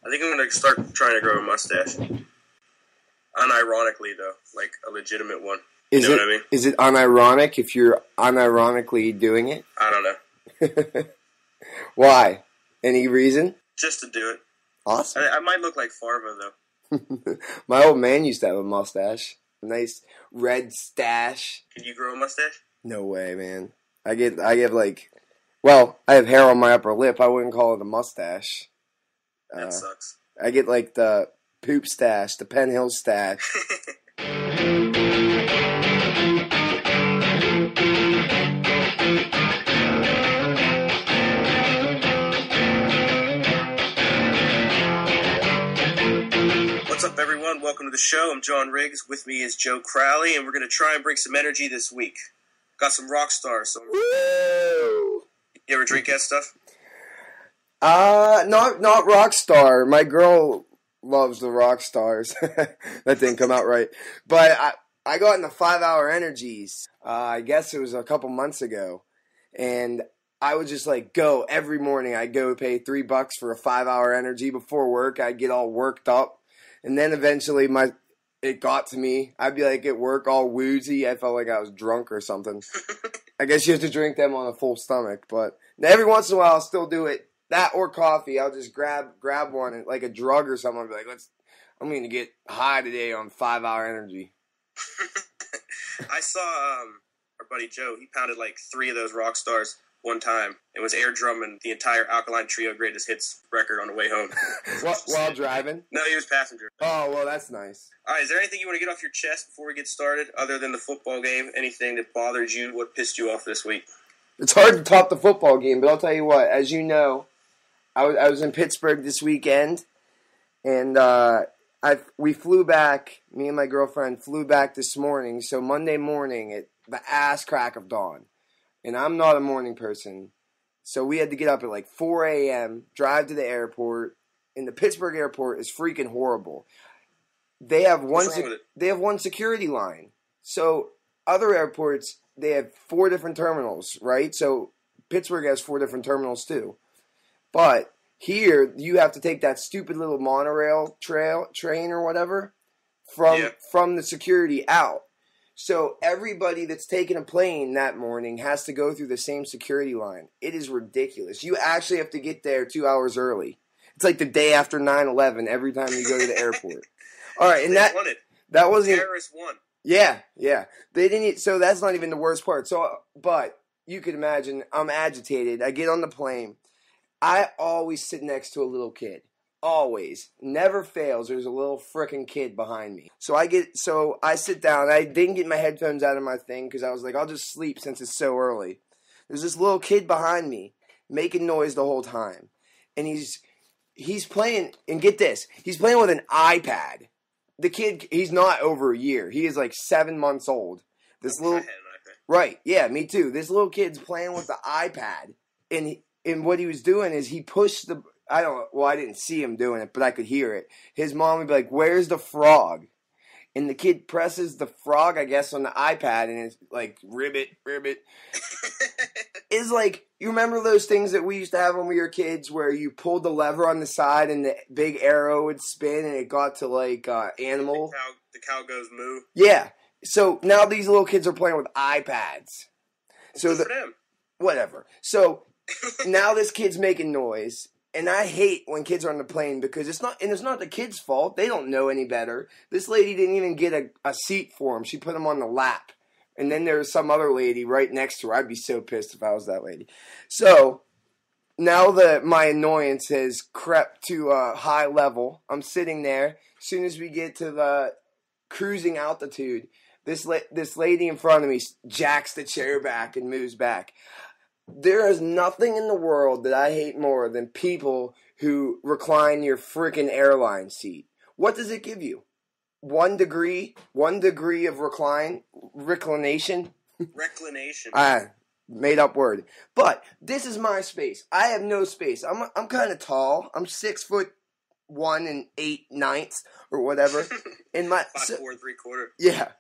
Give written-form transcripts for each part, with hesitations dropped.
I think I'm going to start trying to grow a mustache. Unironically, though. Like a legitimate one. You know what I mean? Is it unironic if you're unironically doing it? I don't know. Why? Any reason? Just to do it. Awesome. I might look like Farva, though. My old man used to have a mustache. A nice red stash. Can you grow a mustache? No way, man. I get like... Well, I have hair on my upper lip. I wouldn't call it a mustache. That sucks. I get like the poop stash, the Penn Hill stash. What's up, everyone? Welcome to the show. I'm John Riggs. With me is Joe Crowley, and we're going to try and bring some energy this week. Got some Rockstars. So... Woo! You ever drink that stuff? Not Rockstar. My girl loves the Rockstars. That didn't come out right. But I got into 5-hour energies. I guess it was a couple months ago. And I would just go every morning. I'd go pay $3 for a 5-hour energy before work. I'd get all worked up. And then eventually it got to me. I'd be at work all woozy. I felt like I was drunk or something. I guess you have to drink them on a full stomach. But every once in a while I'll still do it. That or coffee. I'll just grab one like a drug or something. I'll be like, I'm going to get high today on 5-hour energy. I saw our buddy Joe. He pounded 3 of those Rockstars one time. It was air drumming the entire Alkaline Trio Greatest Hits record on the way home. While driving? No, he was passenger. Oh, well, that's nice. All right, is there anything you want to get off your chest before we get started, other than the football game? Anything that bothered you? What pissed you off this week? It's hard to top the football game, but I'll tell you what. As you know, I was in Pittsburgh this weekend, and we flew back. Me and my girlfriend flew back this morning. So Monday morning at the ass crack of dawn. And I'm not a morning person. So we had to get up at 4 a.m., drive to the airport. And the Pittsburgh airport is freaking horrible. They have one security line. So other airports, they have 4 different terminals, right? So Pittsburgh has 4 different terminals too. But here, you have to take that stupid little monorail train or whatever from the security out. So everybody that's taking a plane that morning has to go through the same security line. It is ridiculous. You actually have to get there 2 hours early. It's like the day after 9/11 every time you go to the airport. All right, and that wasn't terrorists won. Yeah. They didn't. So that's not even the worst part. But you could imagine I'm agitated. I get on the plane. I always sit next to a little kid. Always. Never fails. There's a little frickin' kid behind me. So I sit down. I didn't get my headphones out of my thing because I was like, I'll just sleep since it's so early. There's this little kid behind me making noise the whole time. And he's playing, and get this, he's playing with an iPad. The kid, he's not over a year. He is 7 months old. Right, yeah, me too. This little kid's playing with the iPad. And what he was doing is he pushed I didn't see him doing it, but I could hear it. His mom would be like, "Where's the frog?" And the kid presses the frog, I guess, on the iPad, and it's ribbit. It's you remember those things that we used to have when we were kids where you pulled the lever on the side and the big arrow would spin and it got to animal? The cow goes moo. Yeah. So now these little kids are playing with iPads. So for them. Whatever. So now this kid's making noise. And I hate when kids are on the plane because it's not the kid's fault. They don't know any better. This lady didn't even get a seat for him. She put him on the lap. And then there was some other lady right next to her. I'd be so pissed if I was that lady. So now that my annoyance has crept to a high level, I'm sitting there. As soon as we get to the cruising altitude, this lady in front of me jacks the chair back and moves back. There is nothing in the world that I hate more than people who recline your freaking airline seat. What does it give you? 1 degree of reclination? Reclination. Made up word. But this is my space. I have no space. I'm kind of tall. I'm 6'1" and 8/9 or whatever. And 5'4" 3/4. Yeah.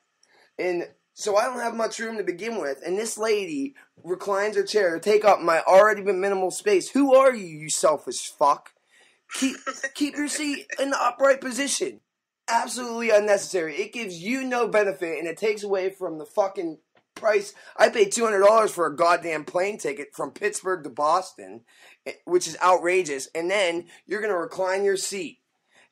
And so I don't have much room to begin with, and this lady reclines her chair to take up my already minimal space. Who are you, you selfish fuck? Keep your seat in the upright position. Absolutely unnecessary. It gives you no benefit, and it takes away from the fucking price. I paid $200 for a goddamn plane ticket from Pittsburgh to Boston, which is outrageous. And then you're gonna recline your seat,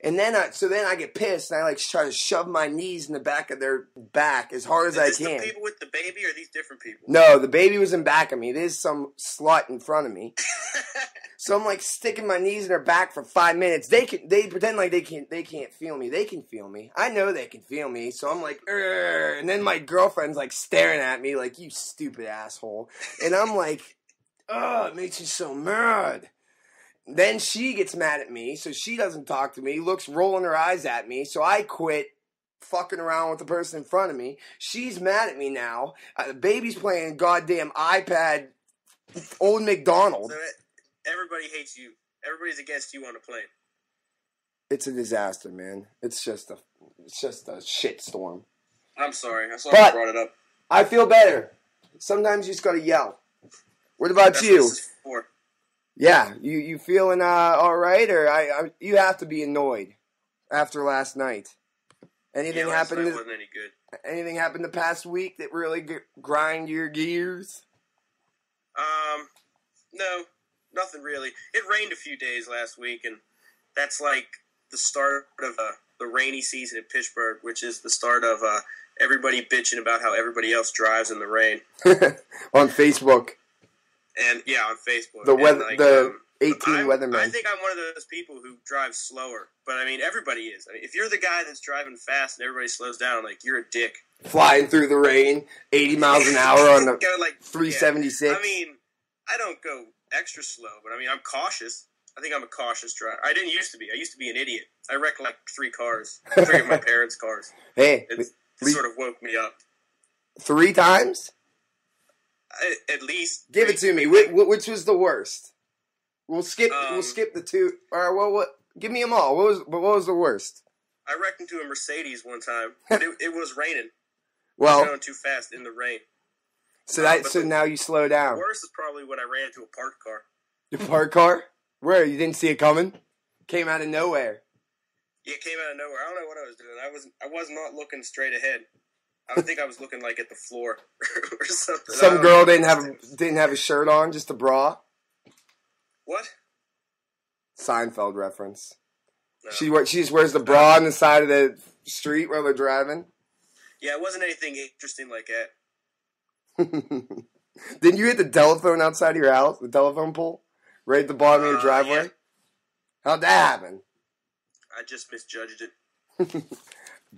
and then I get pissed and I like try to shove my knees in the back of their back as hard as I can. Is this the people with the baby, or are these different people? No, the baby was in back of me. There's some slut in front of me. So I'm like sticking my knees in her back for 5 minutes. They pretend like they can't feel me. They can feel me. I know they can feel me. So I'm like, "Urgh." And then my girlfriend's like staring at me like, you stupid asshole. And I'm like, oh, it makes me so mad. Then she gets mad at me, so she doesn't talk to me, looks rolling her eyes at me, so I quit fucking around with the person in front of me. She's mad at me now. The baby's playing goddamn iPad, old McDonald. So everybody hates you. Everybody's against you on a plane. It's a disaster, man. It's just a shitstorm. I'm sorry. I brought it up. I feel better. Sometimes you just gotta yell. What about That's you? What this is for. Yeah, you feeling all right, or you have to be annoyed after last night? Anything last happened? night wasn't any good. Anything happened the past week that really grind your gears? No, nothing really. It rained a few days last week, and that's like the start of the rainy season in Pittsburgh, which is the start of everybody bitching about how everybody else drives in the rain. On Facebook. And yeah, on Facebook. The weather, like, the 18 weathermen. I think I'm one of those people who drives slower, but I mean everybody is. I mean, if you're the guy that's driving fast and everybody slows down, like you're a dick. Flying through the rain, 80 miles an hour on the go, like, 376. Yeah. I mean, I don't go extra slow, but I mean I'm cautious. I think I'm a cautious driver. I didn't used to be. I used to be an idiot. I wrecked like 3 of my parents' cars. Hey, it sort of woke me up. 3 times? At least. Give it to me. Which was the worst? We'll skip the 2. All right. What? Give me them all. What was the worst? I wrecked into a Mercedes one time, but it was raining. Well, I was going too fast in the rain. So now you slow down. The worst is probably when I ran into a parked car. Your parked car? Where? You didn't see it coming? Came out of nowhere. Yeah, it came out of nowhere. I don't know what I was doing. I was not looking straight ahead. I don't think I was looking like at the floor or something. Some girl didn't have a shirt on, just a bra. What? Seinfeld reference. No. She just wears the bra on the side of the street while they're driving. Yeah, it wasn't anything interesting like that. Didn't you hit the telephone outside of your house? The telephone pole? Right at the bottom of your driveway? Yeah. How'd that happen? I just misjudged it.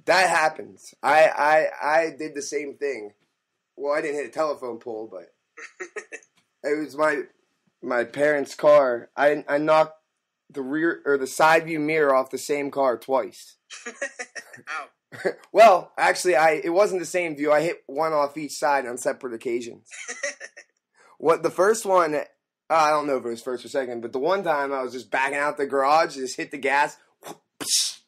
That happens. I did the same thing. Well, I didn't hit a telephone pole, but it was my parents' car. I knocked the rear or the side view mirror off the same car twice. Ow. Well, actually, it wasn't the same view. I hit one off each side on separate occasions. What the first one? I don't know if it was first or second, but the one time I was just backing out the garage, just hit the gas.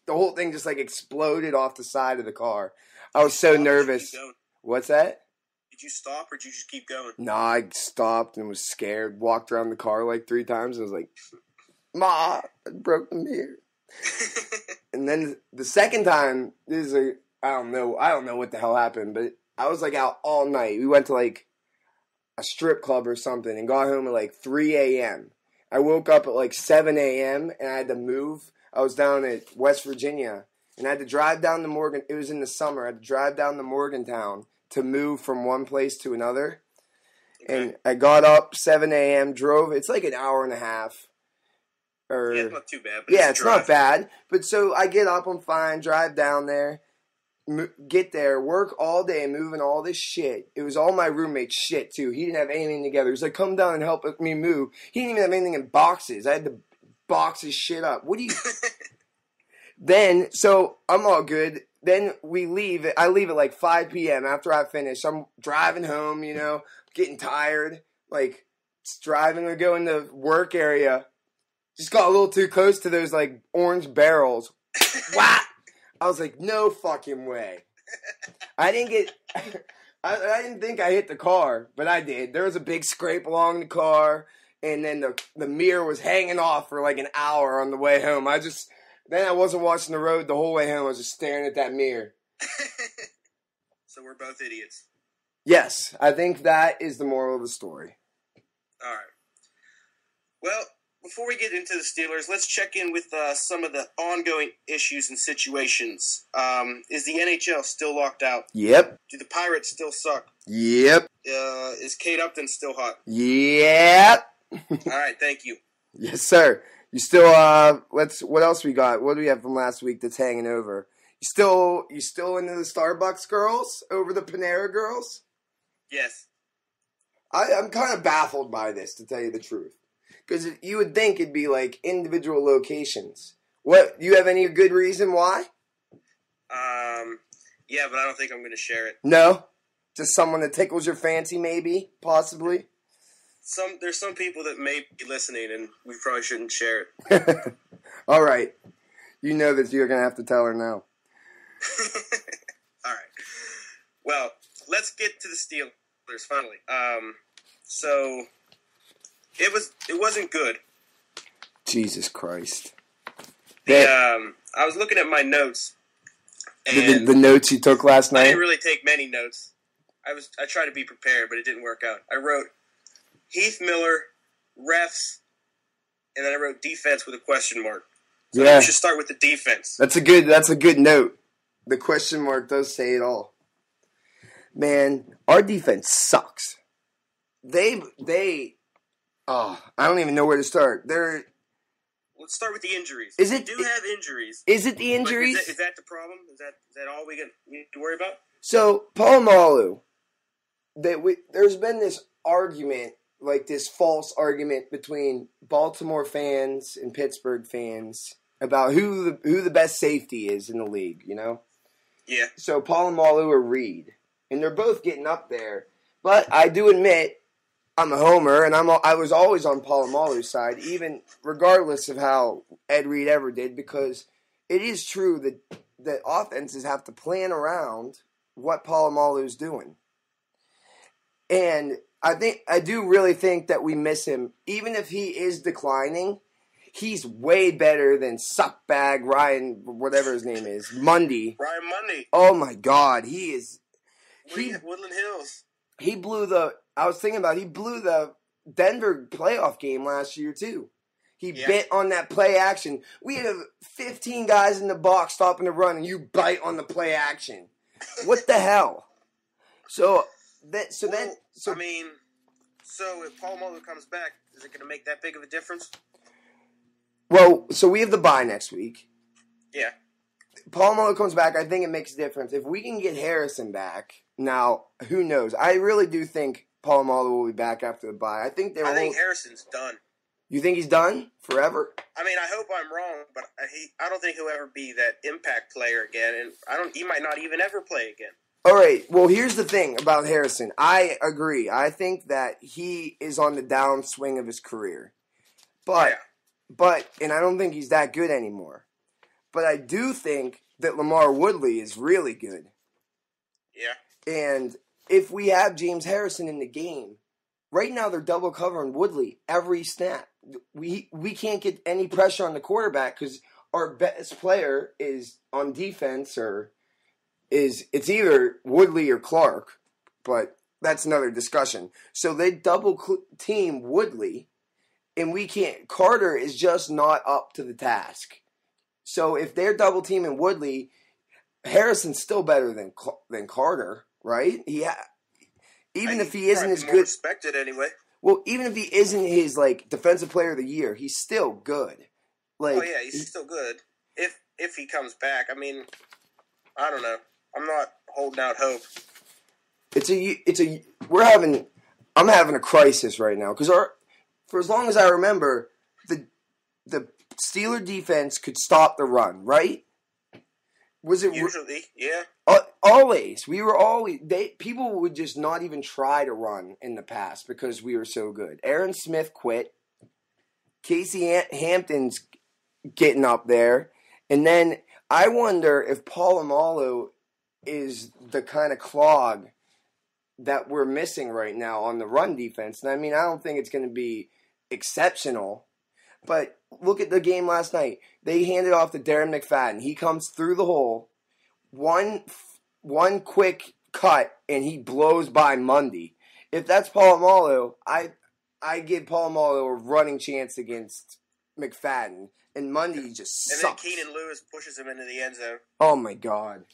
The whole thing just like exploded off the side of the car. I was so nervous. What's that? Did you stop or did you just keep going? No, I stopped and was scared. Walked around the car like 3 times and was like, "Ma, I broke the mirror." And then the second time, I don't know what the hell happened, but I was like out all night. We went to like a strip club or something and got home at like 3 a.m. I woke up at like 7 a.m. and I had to move. I was down at West Virginia, and I had to drive down to Morgan. It was in the summer. I had to drive down to Morgantown to move from one place to another. Okay. And I got up 7 a.m., drove. It's like an hour and a half. Yeah, it's not too bad. Yeah, it's not bad. But so I get up, I'm fine, drive down there, get there, work all day, moving all this shit. It was all my roommate's shit, too. He didn't have anything together. He was like, come down and help me move. He didn't even have anything in boxes. I had to box his shit up. What do you... Then, so I'm all good. Then we leave. I leave at like 5 p.m. after I finish. I'm driving home, getting tired. Like, driving or going to work area. Just got a little too close to those, like, orange barrels. Whap! I was like, no fucking way. I didn't think I hit the car, but I did. There was a big scrape along the car. and then the mirror was hanging off for like an hour on the way home. Then I wasn't watching the road the whole way home. I was just staring at that mirror. So we're both idiots. Yes, I think that is the moral of the story. All right. Well, before we get into the Steelers, let's check in with some of the ongoing issues and situations. Is the NHL still locked out? Yep. Do the Pirates still suck? Yep. Is Kate Upton still hot? Yep. All right, thank you. Yes, sir. You still what else we got? What do we have from last week that's hanging over? You still into the Starbucks girls over the Panera girls? Yes. I'm kind of baffled by this, to tell you the truth. Because you would think it'd be like individual locations. What? You have any good reason why? Yeah, but I don't think I'm going to share it. No? Just someone that tickles your fancy, maybe? Possibly? There's some people that may be listening, and we probably shouldn't share it. All right. You know that you're going to have to tell her now. All right. Well, let's get to the Steelers finally. So it wasn't good. Jesus Christ. I was looking at my notes. And the notes you took last night? I didn't really take many notes. I tried to be prepared, but it didn't work out. I wrote Heath Miller, refs, and then I wrote defense with a question mark. So we should start with the defense. That's a good note. The question mark does say it all. Man, our defense sucks. I don't even know where to start. Let's start with the injuries. We do have injuries. Is it the injuries? Is that the problem? Is that all we need to worry about? So, Polamalu, there's been this argument, like this false argument between Baltimore fans and Pittsburgh fans about who the best safety is in the league, you know? Yeah. So, Polamalu or Reed. And they're both getting up there. But I do admit, I'm a homer, and I was always on Polamalu's side, even regardless of how Ed Reed ever did, because it is true that offenses have to plan around what Polamalu's doing. And I do really think that we miss him. Even if he is declining, he's way better than Suckbag Ryan, whatever his name is, Mundy. Ryan Mundy. Oh my God, he is. Woodland Hills. He blew the Denver playoff game last year too. He bit on that play action. We had 15 guys in the box stopping the run, and you bite on the play action. What the hell? So if Polamalu comes back, is it going to make that big of a difference? Well, so we have the bye next week. Yeah. Polamalu comes back, I think it makes a difference. If we can get Harrison back, now, who knows? I really do think Polamalu will be back after the bye. I think Harrison's done. You think he's done? Forever? I mean, I hope I'm wrong, but I don't think he'll ever be that impact player again, and he might not even ever play again. All right, well, here's the thing about Harrison. I agree. I think that he is on the downswing of his career. But and I don't think he's that good anymore. But I do think that Lamar Woodley is really good. Yeah. And if we have James Harrison in the game, right now they're double covering Woodley every snap. We can't get any pressure on the quarterback because our best player is on defense it's either Woodley or Clark, but that's another discussion. So they double team Woodley, and we can't. Carter is just not up to the task. So if they're double teaming Woodley, Harrison's still better than Carter, right? Even if he isn't as good, respected anyway. Well, even if he isn't his defensive player of the year, he's still good. He's still good. If he comes back, I mean, I don't know. I'm not holding out hope. I'm having a crisis right now because for as long as I remember, the Steeler defense could stop the run, right? Was it usually? Yeah. Always. People would just not even try to run in the past because we were so good. Aaron Smith quit. Casey Hampton's getting up there, and then I wonder if Polamalu is the kind of clog that we're missing right now on the run defense. And I mean, I don't think it's going to be exceptional. But look at the game last night. They handed off to Darren McFadden. He comes through the hole, one quick cut, and he blows by Mundy. If that's Polamalu, I give Polamalu a running chance against McFadden, and Mundy just sucks. And then Keenan Lewis pushes him into the end zone. Oh my God.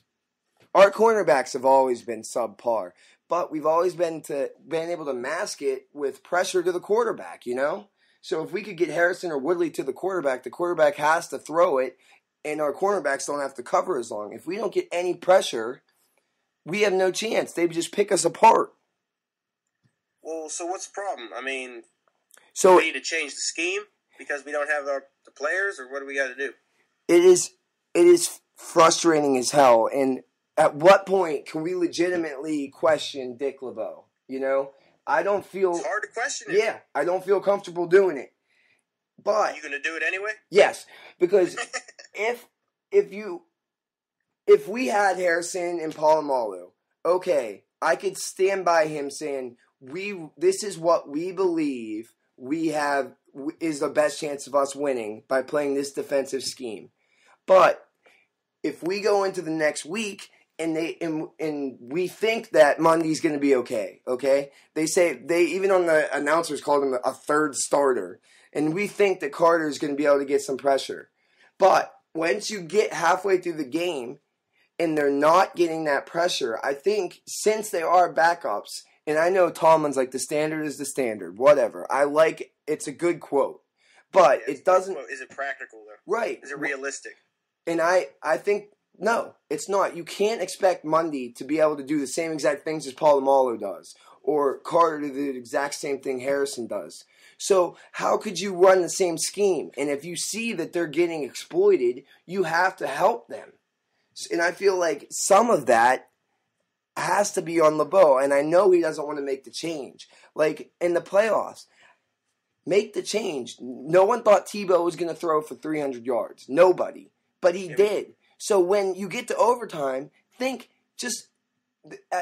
Our cornerbacks have always been subpar, but we've always been able to mask it with pressure to the quarterback, you know? So if we could get Harrison or Woodley to the quarterback has to throw it, and our cornerbacks don't have to cover as long. If we don't get any pressure, we have no chance. They would just pick us apart. Well, so what's the problem? I mean, so we need to change the scheme because we don't have the players, or what do we got to do? It is frustrating as hell, and at what point can we legitimately question Dick LeBeau? You know? I don't feel... It's hard to question it. Yeah, I don't feel comfortable doing it. But... Are you going to do it anyway? Yes, because if we had Harrison and Polamalu, okay, I could stand by him saying, this is what we believe is the best chance of us winning by playing this defensive scheme. But if we go into the next week... And we think that Mundy's going to be okay. They say even on the announcers called him a third starter, and we think that Carter is going to be able to get some pressure. But once you get halfway through the game and they're not getting that pressure, I think since they are backups, and I know Tomlin's like the standard is the standard, whatever. It's a good quote, but yeah, it doesn't. Is it practical though? Right? Is it realistic? And I think. No, it's not. You can't expect Mundy to be able to do the same exact things as Polamalu does, or Carter to do the exact same thing Harrison does. So how could you run the same scheme? And if you see that they're getting exploited, you have to help them. And I feel like some of that has to be on LeBeau, and I know he doesn't want to make the change. Like in the playoffs, make the change. No one thought Tebow was going to throw for 300 yards. Nobody. But he did. So when you get to overtime, think just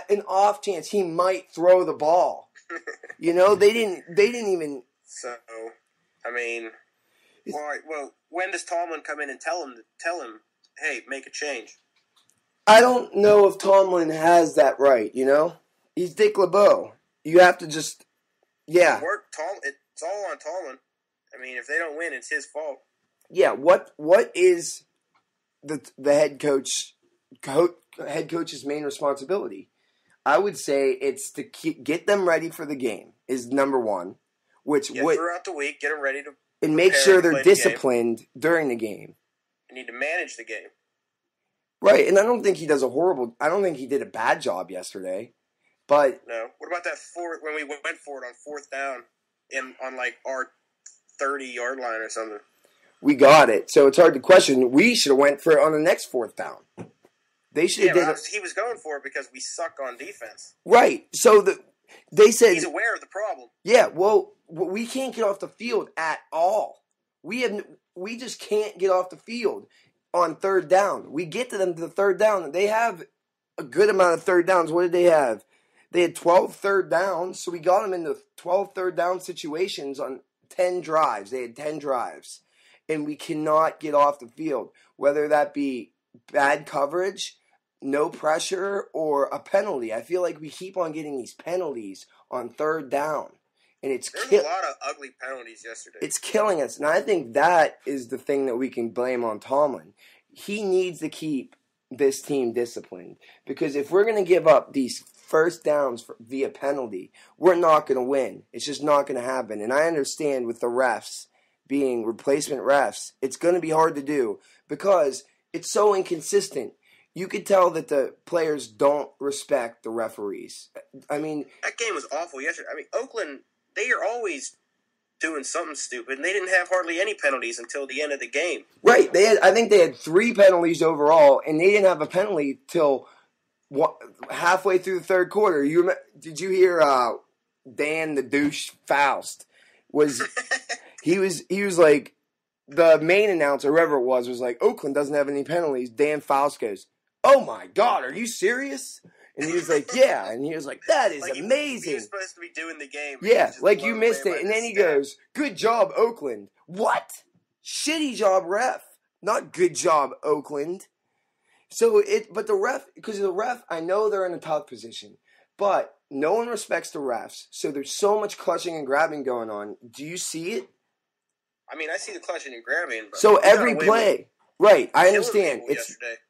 an off chance he might throw the ball. You know, they didn't even. So, I mean, well, when does Tomlin come in and tell him, hey, make a change? I don't know if Tomlin has that right. You know, he's Dick LeBeau. You have to just, yeah. It's all on Tomlin. I mean, if they don't win, it's his fault. Yeah. What is the head coach's main responsibility? I would say it's to get them ready for the game is number one. Throughout the week, get them ready to and make sure they're disciplined during the game. You need to manage the game. Right, and I don't think he did a bad job yesterday. But no. What about that when we went for it on fourth down on like our 30-yard line or something? We got it, so it's hard to question. We should have went for it on the next fourth down. They should have did it. He was going for it because we suck on defense. Right. So they said he's aware of the problem. Yeah. Well, we can't get off the field at all. We just can't get off the field on third down. We get to them to the third down. They have a good amount of third downs. What did they have? They had 12 third downs, so we got them into 12 third down situations on 10 drives. They had 10 drives. And we cannot get off the field, whether that be bad coverage, no pressure, or a penalty. I feel like we keep on getting these penalties on third down. And there's a lot of ugly penalties yesterday. It's killing us. And I think that is the thing that we can blame on Tomlin. He needs to keep this team disciplined. Because if we're going to give up these first downs via penalty, we're not going to win. It's just not going to happen. And I understand with the refs being replacement refs, it's going to be hard to do because it's so inconsistent. You could tell that the players don't respect the referees. I mean, that game was awful yesterday. I mean, Oakland, they are always doing something stupid, and they didn't have hardly any penalties until the end of the game. Right. I think they had 3 penalties overall, and they didn't have a penalty till halfway through the third quarter. Did you hear Dan the douche Faust was he was like, the main announcer, whoever it was like, Oakland doesn't have any penalties. Dan Faust goes, "Oh my God, are you serious?" And he was like, yeah. And he was like, that is amazing. He was supposed to be doing the game. Yeah, like you missed it. And then he goes, good job, Oakland. What? Shitty job, ref. Not good job, Oakland. But the ref, because the ref, I know they're in a tough position, but no one respects the refs. So there's so much clutching and grabbing going on. Do you see it? I mean, I see the clutching and grabbing. But so every play, right? I understand.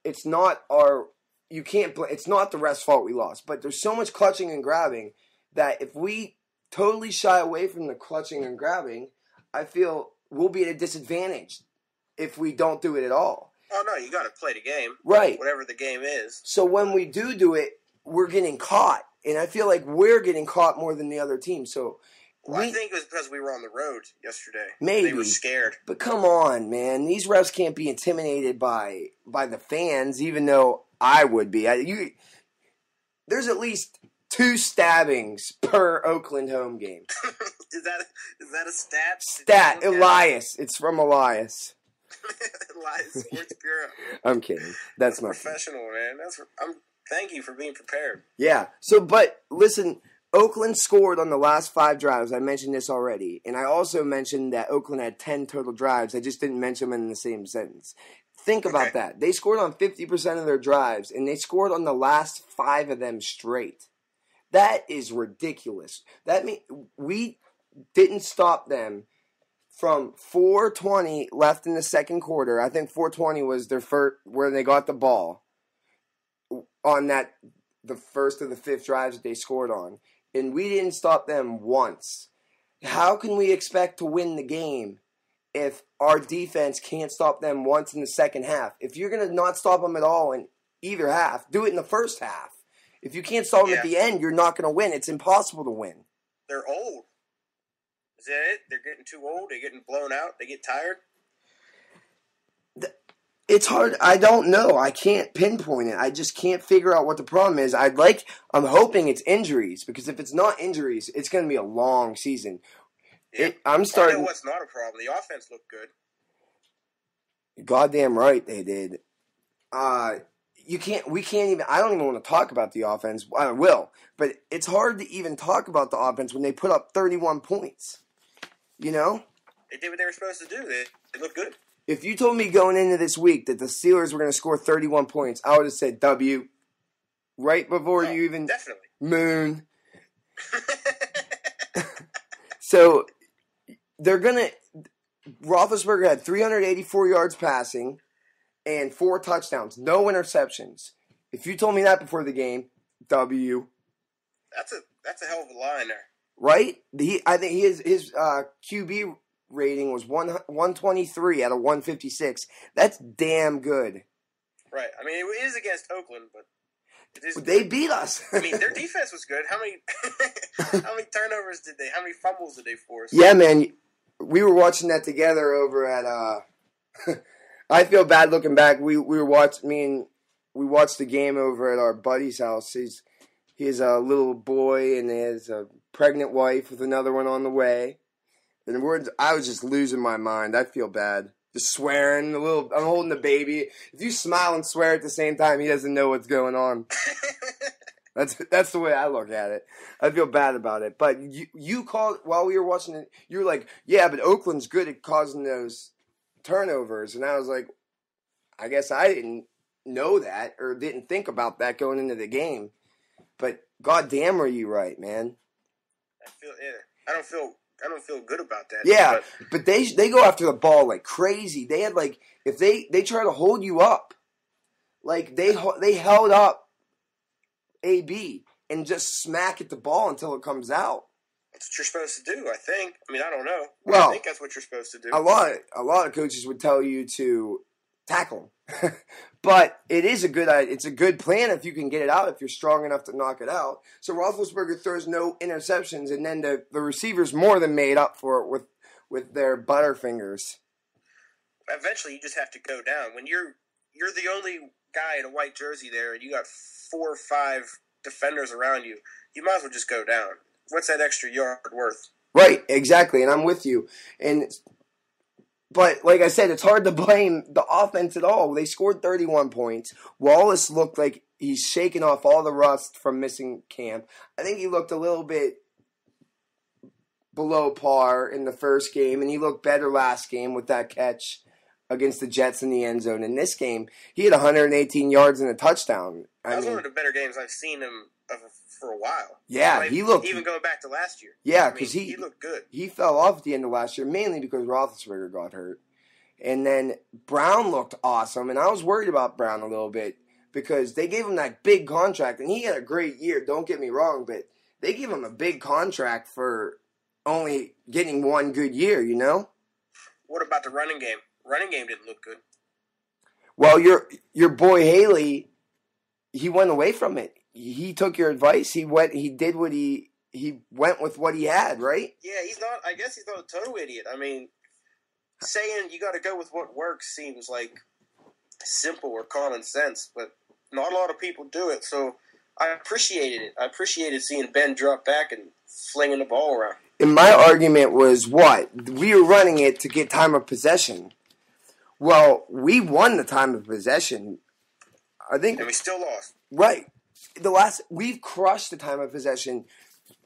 It's not our. You can't. It's not the refs' fault we lost, but there's so much clutching and grabbing that if we totally shy away from the clutching and grabbing, I feel we'll be at a disadvantage if we don't do it at all. Oh, no, you got to play the game. Right. Whatever the game is. So when we do it, we're getting caught. And I feel like we're getting caught more than the other team. So I think it was because we were on the road yesterday. Maybe. They were scared. But come on, man. These refs can't be intimidated by the fans, even though I would be. There's at least 2 stabbings per Oakland home game. Is that a stat? Stat. Elias. It's from Elias. Elias Sports Bureau. I'm kidding. That's not professional, man. Thank you for being prepared. Yeah. But listen, Oakland scored on the last 5 drives. I mentioned this already. And I also mentioned that Oakland had 10 total drives. I just didn't mention them in the same sentence. Think about that. They scored on 50% of their drives, and they scored on the last 5 of them straight. That is ridiculous. That means we didn't stop them from 4:20 left in the second quarter. I think 4:20 was their first, where they got the ball on the first of the 5th drives that they scored on. And we didn't stop them once. How can we expect to win the game if our defense can't stop them once in the second half? If you're going to not stop them at all in either half, do it in the first half. If you can't stop them at the end, you're not going to win. It's impossible to win. They're old. Is that it? They're getting too old? They're getting blown out? They get tired? It's hard. I don't know. I can't pinpoint it. I just can't figure out what the problem is. I'm hoping it's injuries, because if it's not injuries, it's going to be a long season. Yeah. I know what's not a problem. The offense looked good. Goddamn right they did. We can't even, I don't even want to talk about the offense. I will. But it's hard to even talk about the offense when they put up 31 points. You know? They did what they were supposed to do. They looked good. If you told me going into this week that the Steelers were going to score 31 points, I would have said W. Right before you even... Definitely. Moon. So, they're going to... Roethlisberger had 384 yards passing and 4 touchdowns. No interceptions. If you told me that before the game, W. That's a hell of a line there. Right? I think his QB rating was 123 out of 156. That's damn good. Right. I mean, it is against Oakland, but they beat us. I mean, their defense was good. How many turnovers how many fumbles did they force? Yeah, man. We were watching that together over at I feel bad looking back. We watched the game over at our buddy's house. He's a little boy and he has a pregnant wife with another one on the way. And I was just losing my mind. I feel bad. Just swearing I'm holding the baby. If you smile and swear at the same time, he doesn't know what's going on. That's the way I look at it. I feel bad about it. But you called while we were watching it. You were like, "Yeah, but Oakland's good at causing those turnovers." And I was like, I guess I didn't know that or didn't think about that going into the game. But goddamn, are you right, man? I don't feel good about that. Yeah, but they go after the ball like crazy. They had if they try to hold you up, they held up AB and just smack at the ball until it comes out. That's what you're supposed to do, I think. I mean, I don't know. Well, I think that's what you're supposed to do. A lot of coaches would tell you to tackle them. But it's a good plan if you can get it out, if you're strong enough to knock it out. So Roethlisberger throws no interceptions, and then the receivers more than made up for it with their butterfingers. Eventually, you just have to go down. When you're the only guy in a white jersey there, and you got 4 or 5 defenders around you, you might as well just go down. What's that extra yard worth? Right, exactly, and I'm with you. And But like I said, it's hard to blame the offense at all. They scored 31 points. Wallace looked like he's shaking off all the rust from missing camp. I think he looked a little bit below par in the first game, and he looked better last game with that catch against the Jets in the end zone. In this game, he had 118 yards and a touchdown. That was one of the better games I've seen him for a while. Yeah, he looked... Even going back to last year. Yeah, because he looked good. He fell off at the end of last year, mainly because Roethlisberger got hurt. And then Brown looked awesome, and I was worried about Brown a little bit because they gave him that big contract, and he had a great year, don't get me wrong, but they gave him a big contract for only getting one good year, you know? What about the running game? Running game didn't look good. Well, your boy Haley, he went away from it. He took your advice. He went with what he had, right? Yeah, I guess he's not a total idiot. I mean, saying you got to go with what works seems like simple or common sense, but not a lot of people do it, so I appreciated it. I appreciated seeing Ben drop back and flinging the ball around. And my argument was what? We were running it to get time of possession. Well, we won the time of possession. I think. And we still lost. Right. We've crushed the time of possession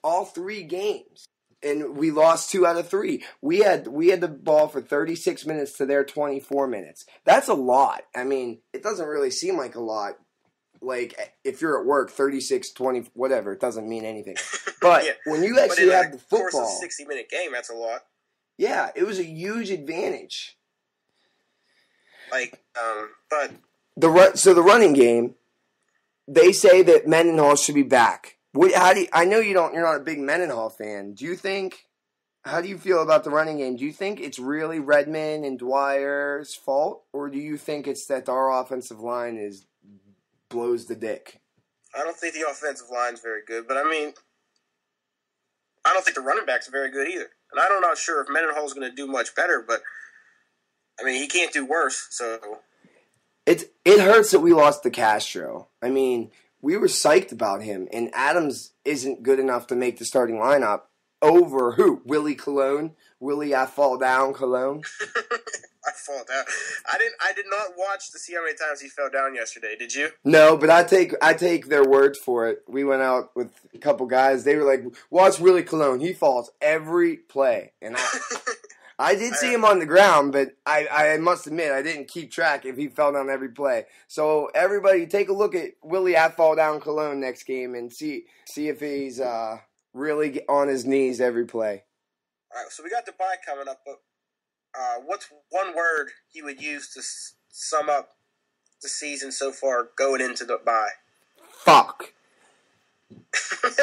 all 3 games. And we lost 2 out of 3. We had the ball for 36 minutes to their 24 minutes. That's a lot. I mean, it doesn't really seem like a lot. Like, if you're at work, 36, 20, whatever, it doesn't mean anything. But when you actually have the football... Of course, a 60-minute game, that's a lot. Yeah, it was a huge advantage. But... So the running game, they say that Mendenhall should be back. I know you're not a big Mendenhall fan. How do you feel about the running game? Do you think it's really Redmond and Dwyer's fault? Or do you think it's that our offensive line blows the dick? I don't think the offensive line's very good, but I mean, I don't think the running backs are very good either. And I'm not sure if Mendenhall's going to do much better, but I mean, he can't do worse, so... It hurts that we lost to Castro. I mean, we were psyched about him, and Adams isn't good enough to make the starting lineup over who? Willie Colon? Willie I Fall Down Colon? I fall down. I did not watch to see how many times he fell down yesterday. Did you? No, but I take their word for it. We went out with a couple guys. They were like, "Watch Willie Colon. He falls every play." And I did see him on the ground, but I must admit I didn't keep track if he fell down every play. So everybody, take a look at Willie I Fall Down Cologne next game and see if he's really on his knees every play. All right, so we got the bye coming up, but what's one word you would use to sum up the season so far going into the bye? Fuck.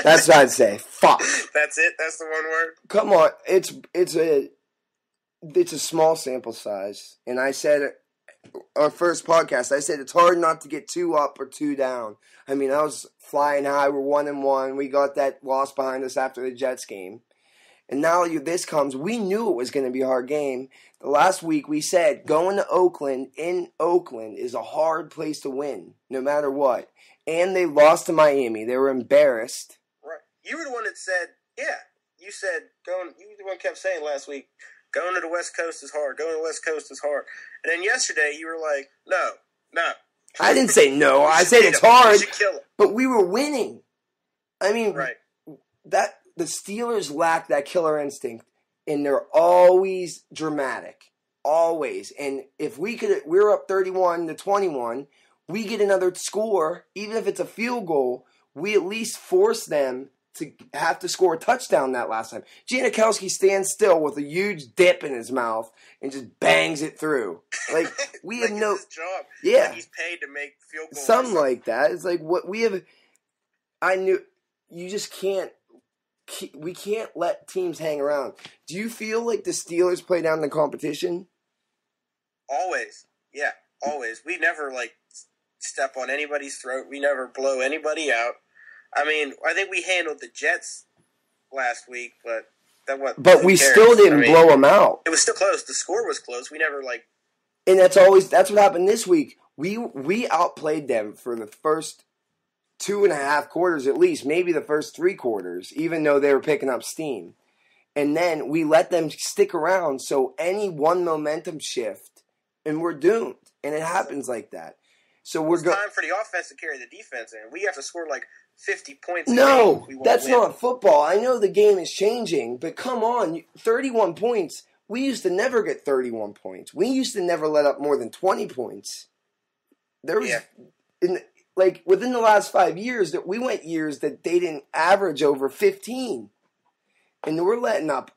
That's what I'd say. Fuck. That's it? That's the one word? Come on. It's a small sample size. And I said, our first podcast, I said it's hard not to get 2 up or 2 down. I mean, I was flying high. We're 1-1. We got that loss behind us after the Jets game. And now this comes. We knew it was going to be a hard game. The last week we said going to Oakland, in Oakland, is a hard place to win, no matter what. And they lost to Miami. They were embarrassed. Right. You were the one that said, yeah. You said, you were the one who kept saying last week, going to the West Coast is hard. Going to the West Coast is hard. And then yesterday you were like, no. I didn't say no. I said it's hard. But we were winning. I mean, right. The Steelers lack that killer instinct, and they're always dramatic. Always. And if we're up 31-21, we get another score, even if it's a field goal, we at least force them to have to score a touchdown that last time. Janikowski stands still with a huge dip in his mouth and just bangs it through. Like, we have no... His job. Yeah. Like he's paid to make field goals. Something like that. It's like what we have... I knew... You just can't... We can't let teams hang around. Do you feel like the Steelers play down the competition? Always. Yeah, always. We never, step on anybody's throat. We never blow anybody out. I mean, I think we handled the Jets last week, but But we still didn't blow them out. It was still close. The score was close. We never, And that's what happened this week. We outplayed them for the first 2.5 quarters at least, maybe the first 3 quarters, even though they were picking up steam. And then we let them stick around, so any one momentum shift, and we're doomed. And it happens like that. So it's time for the offense to carry the defense, and we have to score like 50 points. No, that's not football. I know the game is changing, but come on, 31 points. We used to never get 31 points. We used to never let up more than 20 points. There was, within the last 5 years, that we went years that they didn't average over 15. And we let up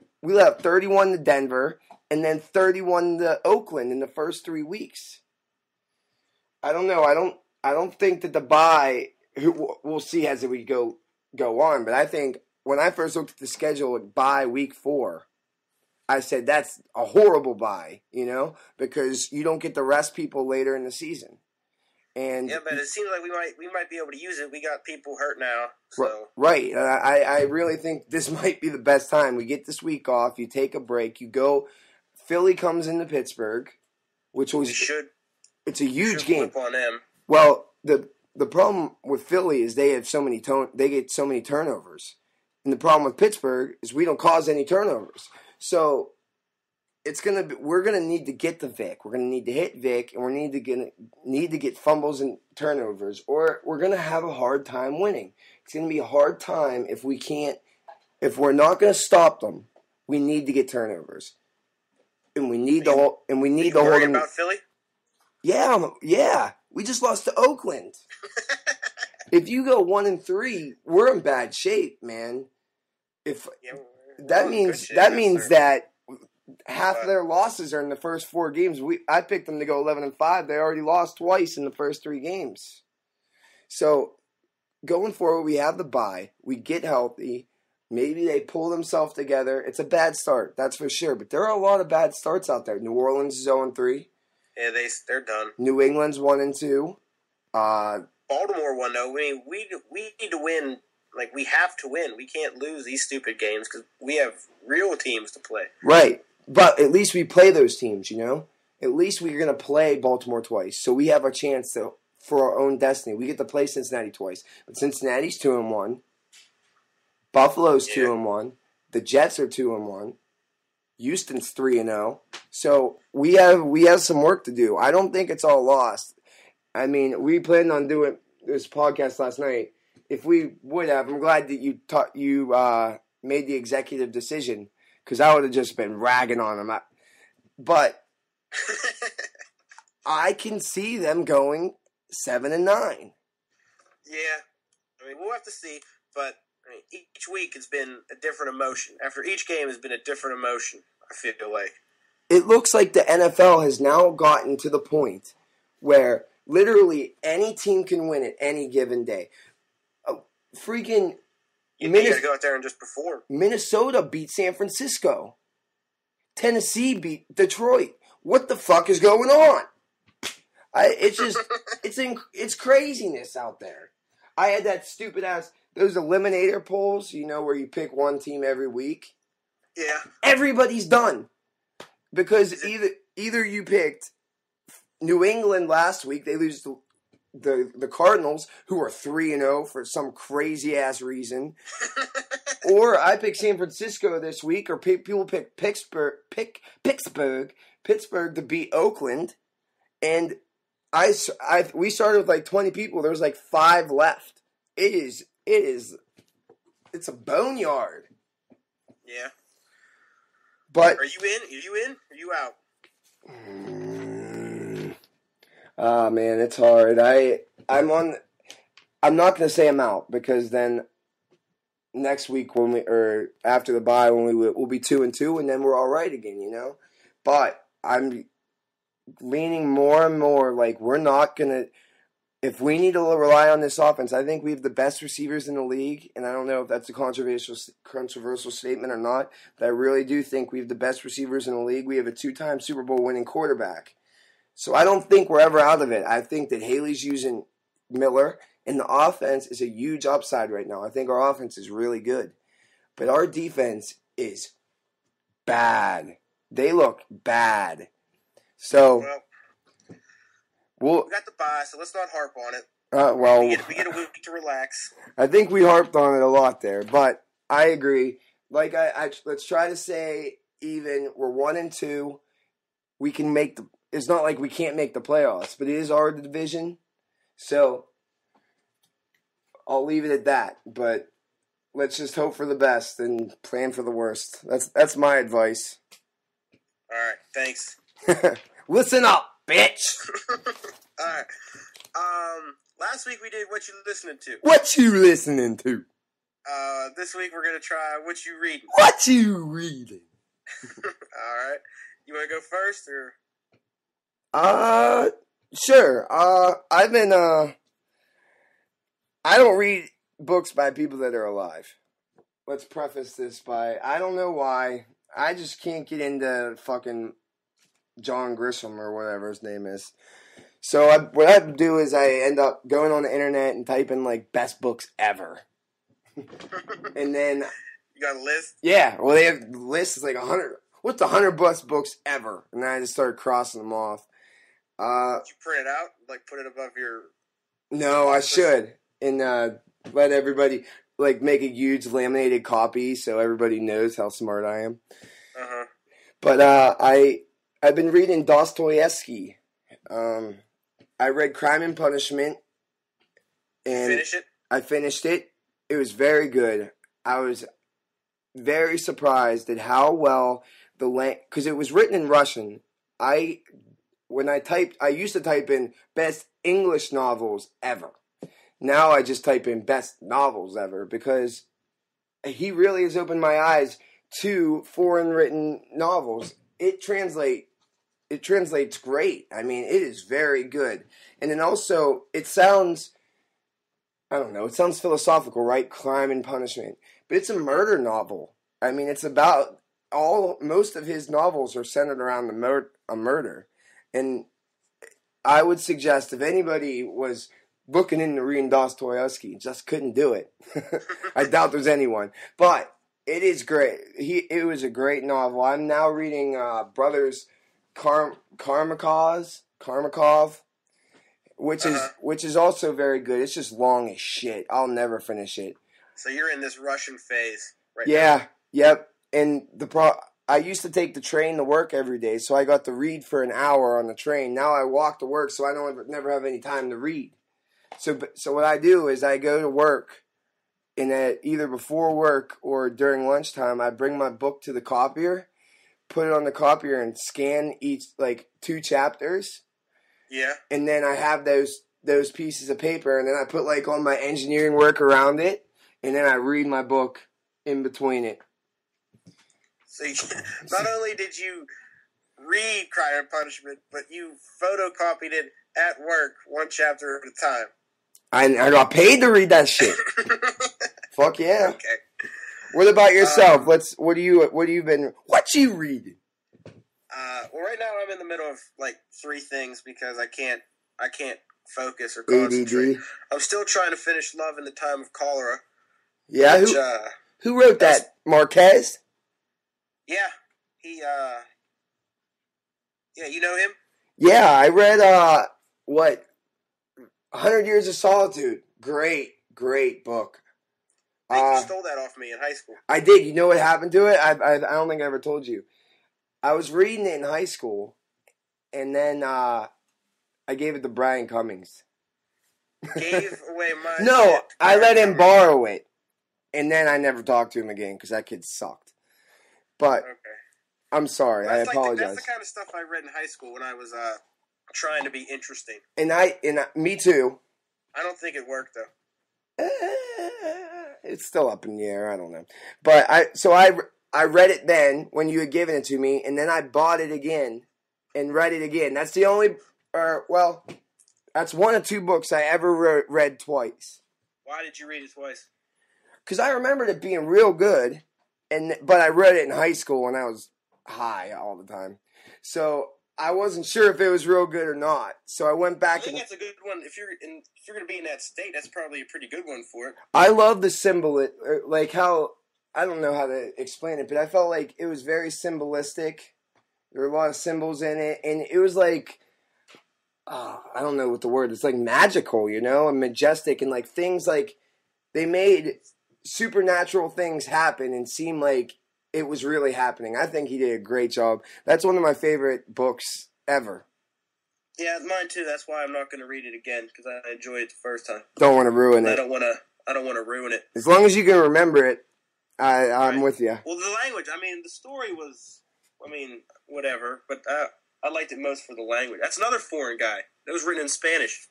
31 to Denver, and then 31 to Oakland in the first 3 weeks. I don't know. I don't think that the bye, we'll see as we go on, but I think when I first looked at the schedule at bye week 4, I said that's a horrible bye, because you don't get to rest people later in the season. And yeah, but it seems like we might be able to use it. We got people hurt now, so right. I really think this might be the best time. We get this week off. You take a break. You go. Philly comes into Pittsburgh, which was it's a huge game. Flip on them. Well, the problem with Philly is they get so many turnovers, and the problem with Pittsburgh is we don't cause any turnovers. So we're gonna need to get to Vic. We're gonna need to hit Vic, and we need to get fumbles and turnovers, or we're gonna have a hard time winning. It's gonna be a hard time if we're not gonna stop them. We need to get turnovers, and we need to hold them. About Philly? Yeah. We just lost to Oakland. If you go 1-3, we're in bad shape, man. That means that half of their losses are in the first 4 games. I picked them to go 11-5. They already lost twice in the first 3 games. So going forward, we have the bye. We get healthy. Maybe they pull themselves together. It's a bad start, that's for sure. But there are a lot of bad starts out there. New Orleans is 0-3. Yeah, they're done. New England's 1-2. Baltimore won though. I mean, we need to win. Like, we have to win. We can't lose these stupid games because we have real teams to play. Right. But at least we play those teams, At least we're going to play Baltimore twice. So we have a chance for our own destiny. We get to play Cincinnati twice. But Cincinnati's 2-1. Buffalo's 2-1. The Jets are 2-1. Houston's 3-0. So we have some work to do. I don't think it's all lost. I mean, we planned on doing this podcast last night. If we would have, I'm glad that you made the executive decision, because I would have just been ragging on them. But I can see them going 7-9. Yeah, I mean, we'll have to see. But each week has been a different emotion. After each game has been a different emotion, I feel like. It looks like the NFL has now gotten to the point where literally any team can win at any given day. Freaking you gotta go out there and just perform. Minnesota beat San Francisco. Tennessee beat Detroit. What the fuck is going on? It's craziness out there. I had that stupid ass those eliminator polls, where you pick one team every week. Yeah. Everybody's done. Because either you picked New England last week, they lose to the Cardinals, who are 3-0 for some crazy ass reason, or I picked San Francisco this week, or people pick Pittsburgh to beat Oakland, and we started with like 20 people. There was like 5 left. It's a boneyard. Yeah. But are you in? Are you in? Are you out? Ah, man, it's hard. I'm not going to say I'm out, because then next week after the bye we'll be 2-2, and then we're all right again, But I'm leaning more and more like we're not going to. If we need to rely on this offense, I think we have the best receivers in the league, and I don't know if that's a controversial statement or not, but I really do think we have the best receivers in the league. We have a 2-time Super Bowl winning quarterback. So I don't think we're ever out of it. I think that Haley's using Miller, and the offense is a huge upside right now. I think our offense is really good. But our defense is bad. They look bad. So we got the bye, so let's not harp on it. We get a week to relax. I think we harped on it a lot there, but I agree. like I let's try to say even. We're 1-2. We can make the. It's not like we can't make the playoffs, but it is our division, so I'll leave it at that. But let's just hope for the best and plan for the worst. That's my advice. All right, thanks. Listen up, bitch. All right. Last week we did What You Listening To. What you listening to? This week we're gonna try What You Reading. What you reading? All right. You want to go first, or? Sure. I've been I don't read books by people that are alive. Let's preface this by I don't know why. I just can't get into fucking John Grisham or whatever his name is. So what I do is I end up going on the internet and typing like best books ever. And then you got a list? Yeah, well they have lists like 100. What's the 100 best books ever? And then I just started crossing them off. Did you print it out? Like put it above your? No, I should, and let everybody like make a huge laminated copy so everybody knows how smart I am. But I've been reading Dostoevsky. I read Crime and Punishment, and finish it? I finished it. It was very good. I was very surprised at how well because it was written in Russian. I used to type in best English novels ever. Now I just type in best novels ever because he really has opened my eyes to foreign written novels. It translates great. I mean, it is very good. And then also it sounds philosophical, right? Crime and Punishment. But it's a murder novel. I mean, it's about most of his novels are centered around a murder. And I would suggest if anybody was looking into reading Dostoevsky, just couldn't do it. I doubt there's anyone. But it is great. It was a great novel. I'm now reading Brothers Karamazov, which is also very good. It's just long as shit. I'll never finish it. So you're in this Russian phase right now? Yeah, yep. And I used to take the train to work every day, so I got to read for an hour on the train. Now I walk to work, so I never have any time to read. So what I do is I go to work, and either before work or during lunchtime, I bring my book to the copier, put it on the copier, and scan each like 2 chapters. Yeah. And then I have those pieces of paper, and then I put like all my engineering work around it, and then I read my book in between it. So not only did you read Crime and Punishment, but you photocopied it at work 1 chapter at a time. I got paid to read that shit. Fuck yeah. Okay. What about yourself? What you reading? Well, right now I'm in the middle of like 3 things because I can't focus or concentrate. ADD. I'm still trying to finish Love in the Time of Cholera. Yeah, who wrote that? Marquez? Yeah, yeah, you know him? Yeah, I read 100 Years of Solitude. Great book. I think you stole that off me in high school. I did. You know what happened to it? I don't think I ever told you. I was reading it in high school, and then I gave it to Brian Cummings. Gave away my No, shit. I let him borrow it, and then I never talked to him again because that kid sucked. But okay. I'm sorry. I apologize. That's the kind of stuff I read in high school when I was trying to be interesting. And me too. I don't think it worked though. It's still up in the air. I don't know. But I read it then when you had given it to me, and then I bought it again and read it again. That's the only, that's 1 of 2 books I ever read twice. Why did you read it twice? Because I remembered it being real good, but I read it in high school when I was high all the time. So I wasn't sure if it was real good or not. So I went back. I think that's a good one. If you're going to be in that state, that's probably a pretty good one for it. I love the symbol, like how, I don't know how to explain it, but I felt like it was very symbolistic. There were a lot of symbols in it, and it was like, I don't know what the word is, like magical, and majestic, and like things like they made supernatural things happen and seem like it was really happening. I think he did a great job. That's one of my favorite books ever. Yeah, mine too. That's why I'm not going to read it again, because I enjoyed it the first time. Don't want to ruin it. I don't want to ruin it. As long as you can remember it, I'm with you. Well, the language. I mean, the story was. I mean, whatever. But I liked it most for the language. That's another foreign guy. It was written in Spanish.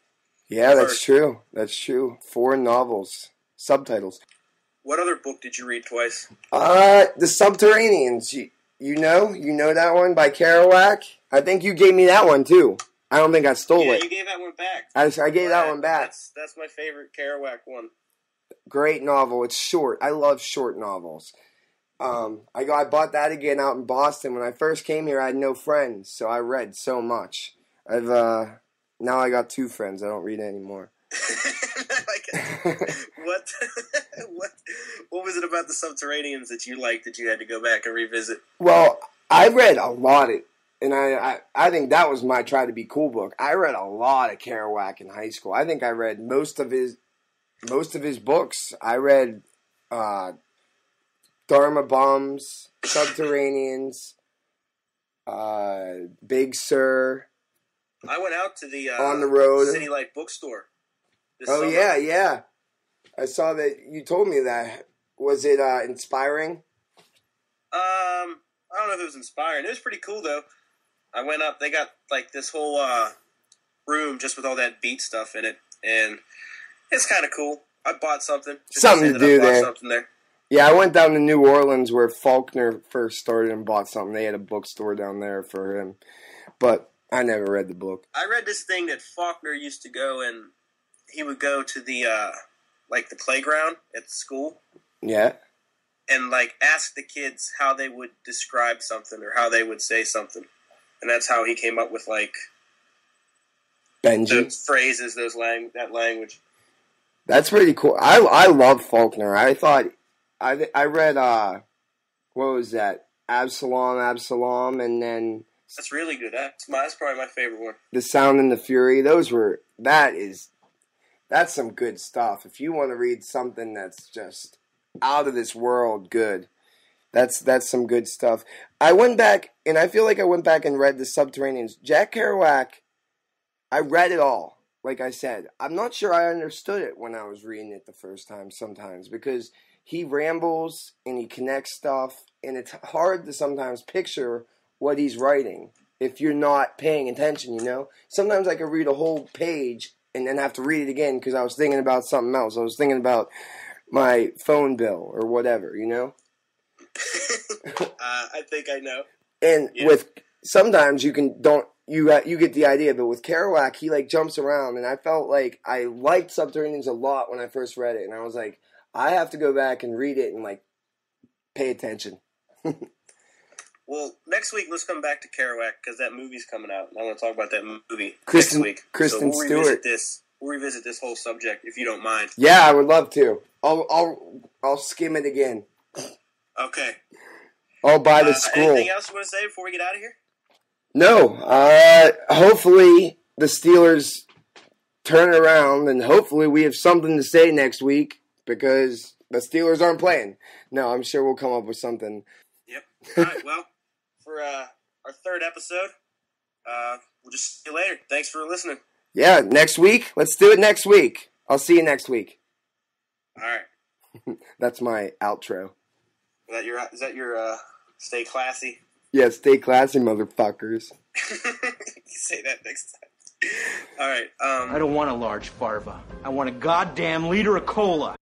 Yeah, that's true. That's true. Foreign novels, subtitles. What other book did you read twice? The Subterraneans. You know that one by Kerouac. I think you gave me that one too. I don't think I stole it. Yeah, you gave that one back. I gave that one back. That's my favorite Kerouac one. Great novel. It's short. I love short novels. I bought that again out in Boston. When I first came here, I had no friends, so I read so much. Now I got 2 friends. I don't read anymore. What was it about the Subterraneans that you liked that you had to go back and revisit? Well, I read a lot of, and I think that was my try to be cool book. I read a lot of Kerouac in high school. I think I read most of his books. I read Dharma Bums, Subterraneans, Big Sur. I went out to the On the Road City Light bookstore. Oh summer. Yeah. I saw that you told me that. Was it inspiring? I don't know if it was inspiring. It was pretty cool though. I went up. They got like this whole room just with all that beat stuff in it, and it's kind of cool. I bought something. Something to do there. Something there. Yeah, I went down to New Orleans where Faulkner first started and bought something. They had a bookstore down there for him, but I never read the book. I read this thing that Faulkner used to go, and he would go to the the playground at the school. Yeah. And ask the kids how they would describe something or how they would say something, and that's how he came up with Benji. Those phrases, that language. That's pretty cool. I love Faulkner. I thought I read what was that? Absalom, and then that's really good. That's probably my favorite one. The Sound and the Fury. That's some good stuff. If you want to read something that's just out of this world good, that's some good stuff. I went back, and I feel like I went back and read The Subterraneans. Jack Kerouac, I read it all. Like I said, I'm not sure I understood it when I was reading it the first time sometimes, because he rambles and he connects stuff, and it's hard to sometimes picture what he's writing if you're not paying attention, Sometimes I could read a whole page and then have to read it again because I was thinking about something else. I was thinking about my phone bill or whatever, I think I know. And with sometimes you get the idea, but with Kerouac, he jumps around, and I felt like I liked Subterraneans a lot when I first read it, and I was like, I have to go back and read it and pay attention. Well, next week let's come back to Kerouac because that movie's coming out, and I want to talk about that movie next week. Kristen Stewart. We'll revisit this whole subject if you don't mind. Yeah, I would love to. I'll skim it again. Okay. I'll buy the scroll. Anything else you want to say before we get out of here? No. Hopefully the Steelers turn around, and hopefully we have something to say next week because the Steelers aren't playing. No, I'm sure we'll come up with something. Yep. All right. Well, for our 3rd episode, we'll just see you later. Thanks for listening. Yeah, next week. Let's do it next week. I'll see you next week. All right. That's my outro. Is that your stay classy? Yeah, stay classy, motherfuckers. You say that next time. All right. I don't want a large Farva. I want a goddamn liter of cola.